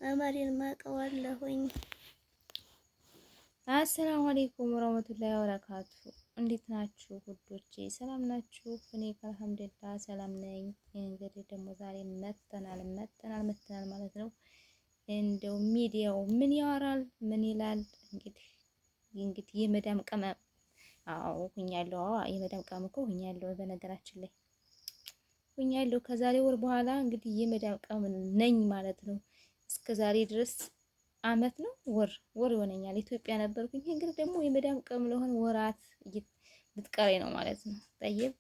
አማሬን ማቀዋለሁኝ። አሰላሙ አለይኩም ወራህመቱላሂ ወበረካቱ። እንዴት ናችሁ ውዶቼ? ሰላም ናችሁ? እኔ አልሐምዱሊላህ ሰላም ነኝ። እንግዲህ ደግሞ ዛሬ መጥተናል ማለት ነው። እንደው ሚዲያው ምን ያወራል ምን ይላል? እንግዲህ የመዳም ቅመም ሁኛለሁ። የመዳም ቅመም እኮ ሁኛለሁ። በነገራችን ላይ ሁኛለሁ። ከዛሬ ወር በኋላ እንግዲህ የመዳም ቅመም ነኝ ማለት ነው። እስከ ዛሬ ድረስ አመት ነው ወር ይሆነኛል ኢትዮጵያ ነበርኩኝ። እንግዲህ ደግሞ የመዳም ቅመም ለሆነ ወራት ልትቀረኝ ነው ማለት ነው። ጠይብ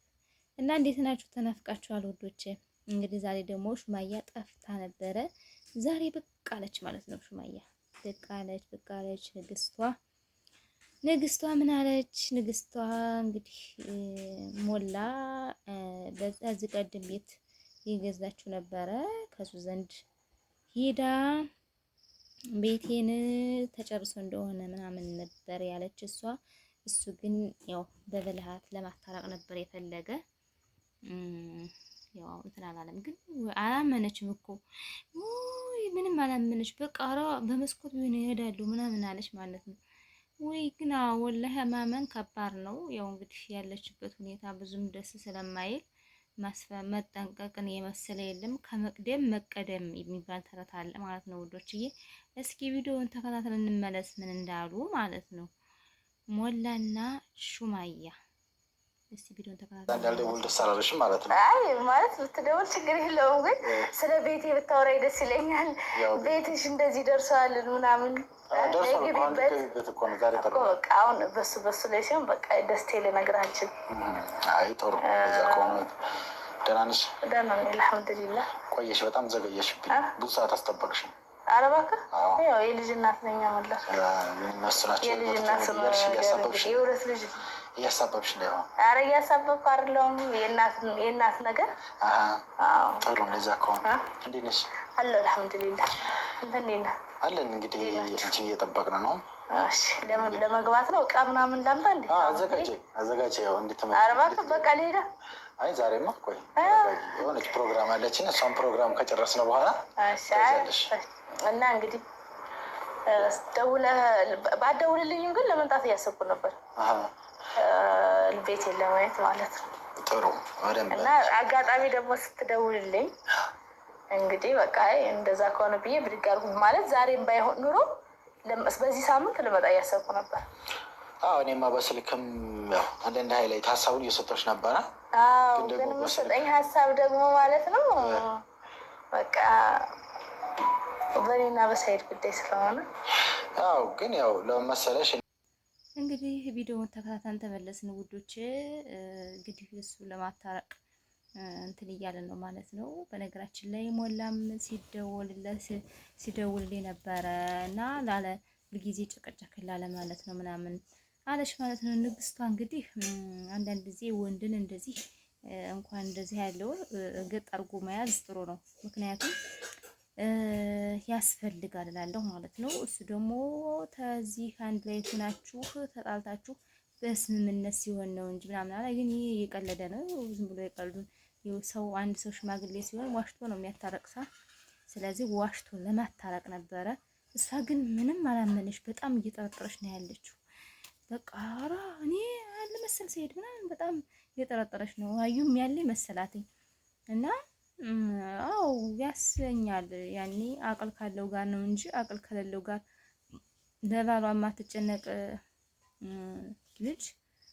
እና እንዴት ናችሁ? ተናፍቃችኋል ውዶቼ። እንግዲህ ዛሬ ደግሞ ሹማያ ጠፍታ ነበረ። ዛሬ ብቅ አለች ማለት ነው። ሹማያ ብቅ አለች። ንግስቷ ምን አለች? ንግስቷ እንግዲህ ሞላ በዚህ ቀደም ቤት የገዛችው ነበረ ከሱ ዘንድ ሂዳ ቤቴን ተጨርሶ እንደሆነ ምናምን ነበር ያለች እሷ። እሱ ግን ያው በብልሃት ለማታረቅ ነበር የፈለገ። ያው እንትን አላለም፣ ግን አላመነችም እኮ ምንም አላመነች። በቃ ኧረ በመስኮት ቢሆን ይሄዳሉ ምናምን አለች ማለት ነው። ወይ ግን ወላሂ ማመን ከባድ ነው። ያው እንግዲህ ያለችበት ሁኔታ ብዙም ደስ ስለማይል መጠንቀቅን የመሰለ የለም። ከመቅደም መቀደም የሚባል ተረት አለ ማለት ነው ውዶችዬ። እስኪ ቪዲዮውን ተከታትለን እንመለስ ምን እንዳሉ ማለት ነው ሞላና ሹማያ። እስቲ ቪዲዮውን ተከታትለን እንዳልደውል ደስ አላለሽም ማለት ነው? አይ ማለት ብትደውል ችግር የለውም፣ ግን ስለ ቤቴ ብታወራኝ ደስ ይለኛል። ቤትሽ እንደዚህ ደርሰዋል ምናምን አሁን በሱ ላይ ሲሆን በቃ ደስቴ ልነግርህ አልችልም። አይ ጥሩ ከሆነ ደህና ነሽ? ደህና ነኝ አልሐምዱሊላህ። ቆየሽ፣ በጣም ዘገየሽብኝ። ብዙ ሰዓት አስጠበቅሽኝ። ኧረ እባክህ ያው የልጅ እናት ነኝ። መለስ የልጅ እናት የሁለት ልጅ እያሳበብሽ እንዳይሆን። ኧረ እያሳበብኩ አይደለሁም። የእናት ነገር ጥሩ። እንደዚያ ከሆነ እንዴት ነሽ? አለሁ አልሐምዱሊላህ። እንትን እንዴት ነህ? አለን እንግዲህ አንቺን እየጠበቅን ነው። እሺ ለመግባት ነው። እቃ ምናምን ላምጣ እንዴ? አዘጋጅ። ያው እንድትመጪ። ኧረ እባክህ በቃ ልሄድ። አይ ዛሬማ ቆይ የሆነች ፕሮግራም አለችን። እሷን ፕሮግራም ከጨረስን በኋላ እና እንግዲህ ባትደውልልኝም ግን ለመምጣት እያሰብኩ ነበር፣ ቤቴን ለማየት ማለት ነው። ጥሩ በደንብ። እና አጋጣሚ ደግሞ ስትደውልልኝ እንግዲህ በቃ እንደዛ ከሆነ ብዬ ብድግ አልኩ። ማለት ዛሬም ባይሆን ኑሮ በዚህ ሳምንት ልመጣ እያሰብኩ ነበር። እኔማ በስልክም ያው አንዳንድ ሀይላይት ሀሳቡን እየሰጠች ነበረ። ግን የምትሰጠኝ ሀሳብ ደግሞ ማለት ነው በቃ በኔና በሳይድ ጉዳይ ስለሆነ ግን ያው ለመሰለሽ እንግዲህ ቪዲዮውን ተከታተን ተመለስን ውዶች። እንግዲህ እሱ ለማታረቅ እንትን እያለን ነው ማለት ነው። በነገራችን ላይ ሞላም ሲደውልልኝ ነበረ እና ላለ ሁልጊዜ ጨቀጨክላ ለማለት ነው ምናምን አለች ማለት ነው። ንግስቷ እንግዲህ አንዳንድ ጊዜ ወንድን እንደዚህ እንኳን እንደዚህ ያለው ገጥ አድርጎ መያዝ ጥሩ ነው። ምክንያቱም ያስፈልጋል እላለሁ ማለት ነው። እሱ ደግሞ ተዚህ አንድ ላይ ሆናችሁ ተጣልታችሁ በስምምነት ሲሆን ነው እንጂ ምናምን አለ። ግን ይሄ የቀለደ ነው፣ ዝም ብሎ የቀልዱን ሰው አንድ ሰው ሽማግሌ ሲሆን ዋሽቶ ነው የሚያታረቅሳ። ስለዚህ ዋሽቶ ለማታረቅ ነበረ። እሷ ግን ምንም አላመነሽ፣ በጣም እየጠረጠረች ነው ያለችው። በቃ ኧረ እኔ አለ መሰል ሲሄድ ምናምን በጣም እየጠረጠረች ነው። አዩም ያለ መሰላትኝ እና ያሰኛል። ያኔ አቅል ካለው ጋር ነው እንጂ አቅል ከሌለው ጋር ለባሏ የማትጨነቅ ልጅ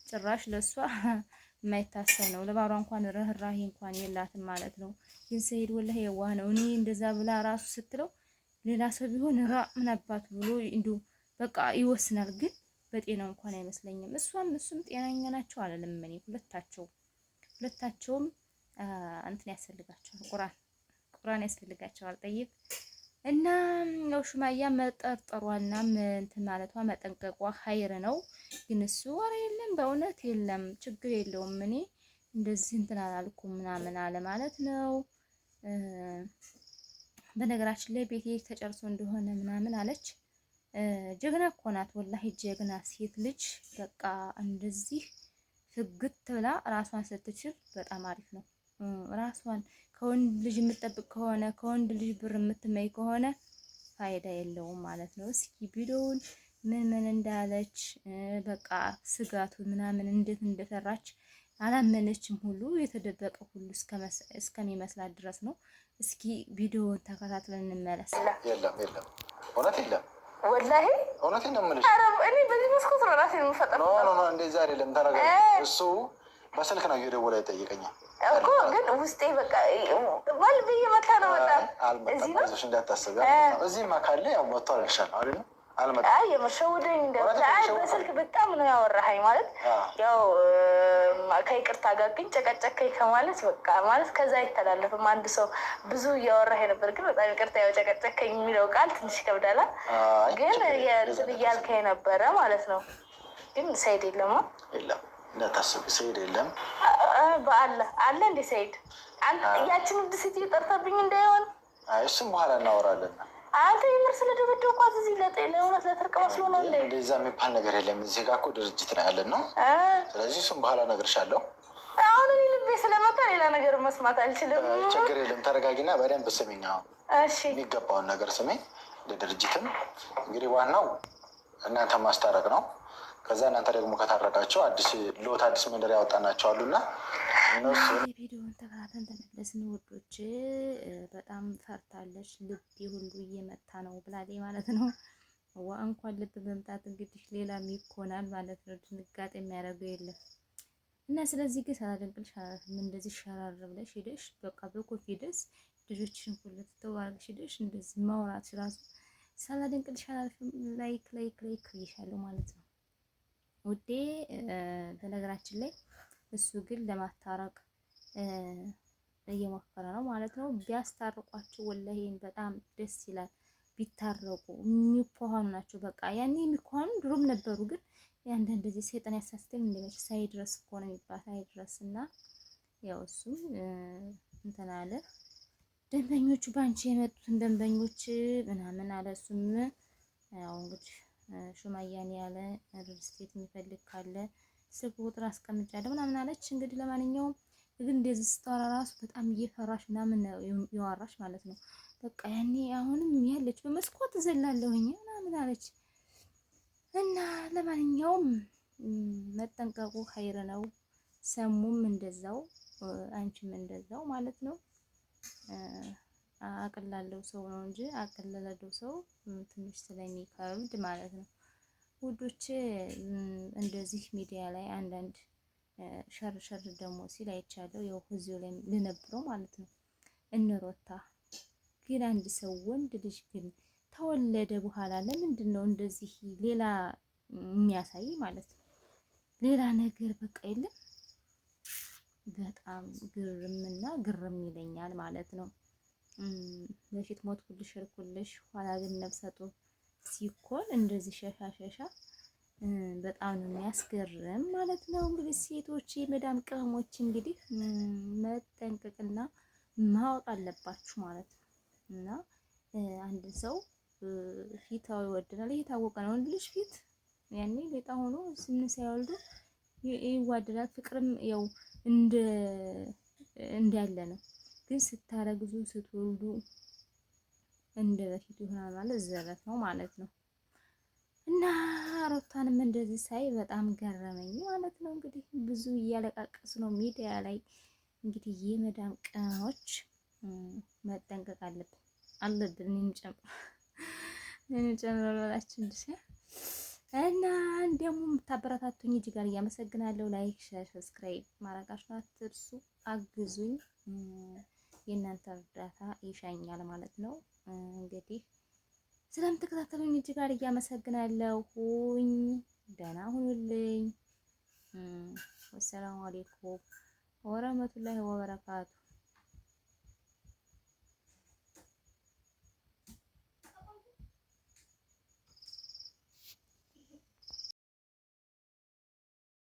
ጭራሽ ለሷ የማይታሰብ ነው። ለባሏ እንኳን ርህራሄ እንኳን የላትም ማለት ነው። ግን ሰይድ ወላሂ የዋህ ነው። እኔ እንደዛ ብላ ራሱ ስትለው ሌላ ሰው ቢሆን ምን አባቱ ብሎ እንዲሁ በቃ ይወስናል። ግን በጤናው እንኳን አይመስለኝም። እሱም ጤናኛ ናቸው አለለም። እኔ ሁለታቸውም እንትን ያስፈልጋቸዋል፣ ቁርአን ያስፈልጋቸዋል። ጠይብ እና ያው ሹማያ መጠርጠሯና እንትን ማለቷ መጠንቀቋ ኸይር ነው። ግን እሱ ወሬ የለም፣ በእውነት የለም፣ ችግር የለውም። እኔ እንደዚህ እንትን አላልኩም ምናምን አለ ማለት ነው። በነገራችን ላይ ቤቴ ተጨርሶ እንደሆነ ምናምን አለች። ጀግና እኮ ናት ወላሂ፣ ጀግና ሴት ልጅ። በቃ እንደዚህ ፍግት ብላ ራሷን ስትችል በጣም አሪፍ ነው። ራሷን ከወንድ ልጅ የምትጠብቅ ከሆነ ከወንድ ልጅ ብር የምትመኝ ከሆነ ፋይዳ የለውም ማለት ነው። እስኪ ቪዲዮውን ምን እንዳለች በቃ ስጋቱ ምናምን እንዴት እንደፈራች አላመነችም ሁሉ የተደበቀ ሁሉ እስከሚመስላት ድረስ ነው። እስኪ ቪዲዮውን ተከታትለን እንመለስ። የለም እውነት የለም ወላሂ እውነቴን ነው የምልሽ። እኔ በዚህ መስኮት ነው ራሴን የምፈጠረው። ኖ እንደዛ አይደለም። ተረጋጊ። እሱ በስልክ ነው እየደወለ ይጠይቀኛል እኮ ግን ውስጤ በቃ ባል በየመታ ነው መጣ። እዚህ ነው እንዳታስብ። እዚህማ ካለ ያው መጥቶ አልልሻለሁ አይደል? አልመጣም። አይ የመሸውደኝ በስልክ በጣም ነው ያወራኸኝ ማለት ያው ከይቅርታ ጋር ግን ጨቀጨከኝ ከማለት በቃ ማለት ከዛ አይተላለፍም። አንድ ሰው ብዙ እያወራህ ነበር፣ ግን በጣም ይቅርታ ያው ጨቀጨከኝ የሚለው ቃል ትንሽ ይከብዳል። ግን የእንትን እያልከኝ ነበረ ማለት ነው። ግን ሰይድ የለማ የለም እንዳታስብ፣ ሰይድ የለም። በአለ አለ እንደ ሰይድ ያችን ውድ ሴት እየጠርተብኝ እንዳይሆን እሱም በኋላ እናወራለን። አንተ የምር ስለደበደብኳት እዚህ ለእውነት ለትርቅ መስሎ ነው እንዴ? እንደዛ የሚባል ነገር የለም። እዚህ ጋር እኮ ድርጅት ነው ያለን ነው። ስለዚህ እሱም በኋላ እነግርሻለሁ። አሁን እኔ ልቤ ስለመጣ ሌላ ነገር መስማት አልችልም። ችግር የለም። ተረጋጊና በደንብ ስሚኝ። እሺ የሚገባውን ነገር ስሚኝ። ለድርጅትም እንግዲህ ዋናው እናንተ ማስታረቅ ነው። ከዛ እናንተ ደግሞ ከታረቃቸው አዲስ መንደር ያወጣናቸው አሉና ቪዲዮውን ተከታተን ተመለስን ውዶች። በጣም ፈርታለች። ልቤ ሁሉ እየመታ ነው ብላለች ማለት ነው። እንኳን ልብ መምታት እንግዲህ ሌላም ይኮናል ማለት ነው። ድንጋጤ የሚያደርገው የለም እና ስለዚህ ግን ሳላደንቅልሽ አላልፍም። እንደዚህ ሸራር ብለሽ ሄደሽ በቃ በኮንፊደንስ ልጆችሽን ሁሉ ተዋርግሽ ሄደሽ እንደዚህ ማውራት ራሱ ሳላደንቅልሽ አላልፍም። ላይክ ይሻለው ማለት ነው ውዴ። በነገራችን ላይ እሱ ግን ለማታረቅ እየሞከረ ነው ማለት ነው። ቢያስታርቋቸው ወላሂ በጣም ደስ ይላል። ቢታረቁ የሚኮሃኑ ናቸው። በቃ ያኔ የሚኮሃኑ ድሮም ነበሩ። ግን ያንዳንድ ጊዜ ሰይጣን ያሳስተኝ እንደመች ሳይድረስ እኮ ነው የሚባል ሳይድረስ እና ያው እሱ እንትን አለ። ደንበኞቹ ባንቺ የመጡትን ደንበኞች ምናምን አለ። እሱም ያው እንግዲህ ሹማያን ያለ ሪል ስቴት የሚፈልግ ካለ ስልክ ቁጥር አስቀምጫለሁ ምናምን አለች። እንግዲህ ለማንኛውም ግን እንደዚህ ስታወራ ራሱ በጣም እየፈራሽ ምናምን ነው ያወራሽ ማለት ነው። በቃ ያኔ አሁንም ያለች በመስኮት ዘላለሁኝ ምናምን አለች እና ለማንኛውም መጠንቀቁ ኸይር ነው። ሰሙም እንደዛው አንቺም እንደዛው ማለት ነው። አቅላለው ሰው ነው እንጂ አቅለለው ሰው ትንሽ ስለሚከብድ ማለት ነው ውዶች። እንደዚህ ሚዲያ ላይ አንዳንድ ሸር ደግሞ ሲል አይቻለሁ። ያው እዚሁ ላይ ልነብረው ማለት ነው። እንሮታ ግን አንድ ሰው ወንድ ልጅ ግን ተወለደ በኋላ ለምንድን ነው እንደዚህ ሌላ የሚያሳይ ማለት ነው? ሌላ ነገር በቃ የለም። በጣም ግርም ይለኛል ማለት ነው። በፊት ሞት ኩልሽ ርኩልሽ ኋላ ግን ነፍሰ ጡር ሲኮን እንደዚህ ሸሻ በጣም ነው የሚያስገርም ማለት ነው። እንግዲህ ሴቶች የመዳም ቅመሞች እንግዲህ መጠንቀቅና ማወቅ አለባችሁ ማለት ነው። እና አንድ ሰው ፊታው ይወደናል፣ ይሄ የታወቀ ነው። ወንድ ልጅ ፊት ያኔ ሌጣ ሆኖ ሳይወልዱ ይዋደዳል። ፍቅርም ያው እንዳለ ነው። ግን ስታረግዙ ስትወልዱ እንደ በፊት ይሆናል ማለት ዘበት ነው ማለት ነው። እና ሩታንም እንደዚህ ሳይ በጣም ገረመኝ ማለት ነው። እንግዲህ ብዙ እያለቃቀሱ ነው ሚዲያ ላይ። እንግዲህ የመዳም ቅመሞች መጠንቀቅ አለብን እንጨምር በላችሁ እንጂ እና እንደውም የምታበረታቱኝ እጅግ ጋር እያመሰግናለሁ። ላይክ፣ ሼር፣ ሰብስክራይብ ማድረጋችሁን አትርሱ። አግዙኝ። የእናንተ እርዳታ ይሻኛል ማለት ነው። እንግዲህ ስለምትከታተሉኝ እጅግ ጋር እያመሰግናለሁ። ደህና ሁኑልኝ። ወሰላሙ አለይኩም ወረህመቱላሂ ወበረካቱ።